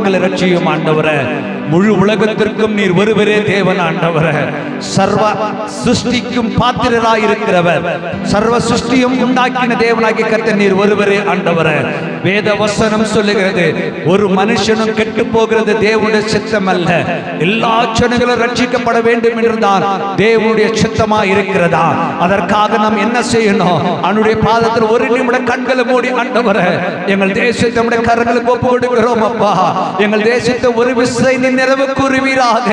மக்களை ரட்சியும் ஆண்டவரே. முழு உலகத்திற்கும் நீர் ஒருவரே தேவன் ஆண்டவரே. சர்வ சிருஷ்டிக்கும் பாத்திரராய் இருக்கிறவர், சர்வ சிருஷ்டியும் உண்டாக்கின தேவனாகிய கர்த்தர் நீர் ஒருவரே ஆண்டவரே. வேத வசனம் சொல்லுகிறது, ஒரு மனுஷனும் கெட்டு போகிறது தேவனுடைய சித்தம் அல்ல, எல்லா ஜனங்களும் ரட்சிக்கப்பட வேண்டும் என்றுதான் தேவனுடைய சித்தமா இருக்கிறதா. அதற்காக நாம் என்ன செய்யணும்? அவனுடைய பாதத்தில் ஒரு நிமிடம் கண்களை மூடி ஆண்டவரே, எங்கள் தேசத்தை நம்முடைய கரங்களுக்கு ஒப்பு கொடுக்கிறோம் அப்பா. எங்கள் தேசத்தை ஒரு விசை நிறைவு கூறுவீராக.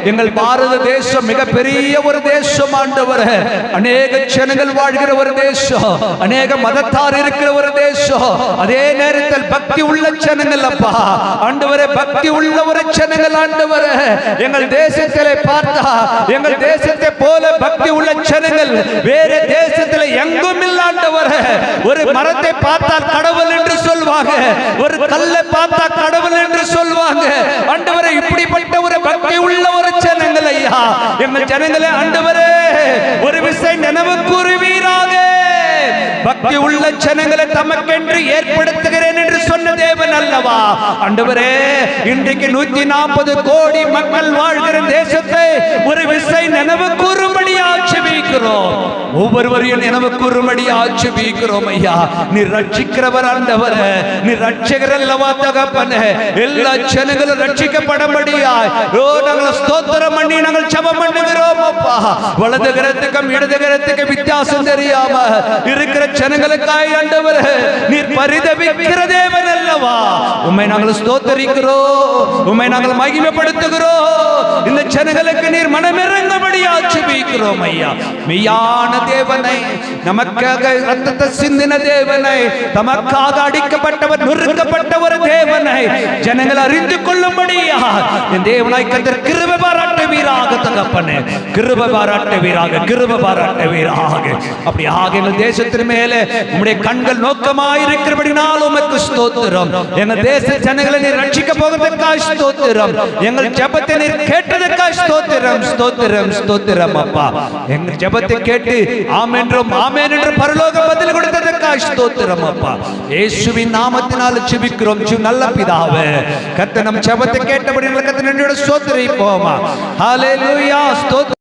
எங்கள் பாரத தேசம் மிகப்பெரிய ஒரு தேசம் ஆண்டவரே. அநேக ஜனங்கள் வாழ்கிற ஒரு தேசம், அநேக மதத்தார் இருக்கிற ஒரு தேசம். அதே நேரத்தில் பக்தி உள்ள ஜனங்கள் அப்பா ஆண்டவரே, பக்தி உள்ள ஒரு ஜனங்கள் ஆண்டவரே. எங்கள் தேசத்திலே பார்த்தா எங்கள் தேசத்தை போல பக்தி உள்ள ஜனங்கள் வேற தேசத்தில் எங்கும் இல்ல ஆண்டவரே. ஒரு மரத்தை பார்த்தால் கடவுள் என்று சொல்வாங்க, ஒரு கல்லை பார்த்தா கடவுள் என்று சொல்வாங்க ஆண்டவரே. இப்படிப்பட்ட ஒரு பக்தி உள்ள ஒரு ஜனங்கள் ஐயா, எங்கள் ஜனங்களே ஆண்டவரே ஒரு விசை நினைவு கூறுவீராக. பக்தி உள்ள ஜனங்களை தமக்கென்று ஏற்படுத்துகிறேன் என்று சொன்ன தேவன் அல்லவா ஆண்டவரே. இன்றைக்கு 140 கோடி மக்கள் வாழ்கிற தேசத்தை ஒரு விசை நினைவு கூறும்படி ஆட்சேபிக்கிறோம். ஒவ்வொருவரையும் நினைவு கூறும்படி ஆட்சேபிக்கிறோம் ஐயா. நீ ரட்சிக்கிறவர் ஆண்டவரே, நீ ரட்சகர் அல்லவா தகப்பனே. எல்லா ஜனங்களும் ரட்சிக்கப்படும்படியாய் நாங்கள் ஸ்தோத்திரம் பண்ணி நாங்கள் ஜெபம் பண்ணுகிறோம் அப்பா. வலது கரத்துக்கும் இடது கரத்துக்கும் வித்தியாசம் தெரியாம இருக்கிற ஜனங்களுக்காய் ஆண்டவரே நீர் பரிதபிக்கிற தேவன் அல்லவா. உம்மை நாங்கள் ஸ்தோத்திரிக்கிறோம், உம்மை நாங்கள் மகிமைப்படுத்துகிறோம். இந்த ஜனங்களுக்கு நீர் மனமிறங்கும்படி ஆட்சேபிக்கிறோம் ஐயா. மெய்யான தேவனை, நமக்காக ரத்தத்தை சிந்தின தேவனை, தமக்காக அடிக்கப்பட்டவர் நொறுக்கப்பட்ட ஒரு தேவனை ஜனங்கள் அறிந்து கொள்ளும்படியா என் தேவனாய் கர்த்தர் கிருபை பாராட்டுவீராக தகப்பனே. கிருபை பாராட்டுவீராக, கிருபை பாராட்டுவீராக. அப்படியாக எங்கள் தேசத்தின் மேலே உம்முடைய கண்கள் நோக்கமாயிருக்கிறபடினால் உமக்கு ஸ்தோத்திரம். எங்கள் தேச ஜனங்களை நீர் ரட்சிக்க போகிறதற்காக ஸ்தோத்திரம். எங்கள் ஜெபத்தை நீர் கேட்டதற்காக ஸ்தோத்திரம், ஸ்தோத்திரம், ஸ்தோத்திரம் அப்பா. எங்கள் ஜெபத்தை கேட்டு ஆமென் என்றும் ஆமென் என்று பரலோக பதில் கொடுத்ததற்காக ஸ்தோத்திரம் அப்பா. இயேசுவின் நாமத்தினால் ஜெபிக்கிறோம் நல்ல பிதாவே. கர்த்தர் நம் ஜெபத்தை கேட்டபடி கர்த்தர் நன்றியோடு ஸ்தோத்திரிப்போம். ஹல்லேலூயா. ஸ்தோத்திரம்.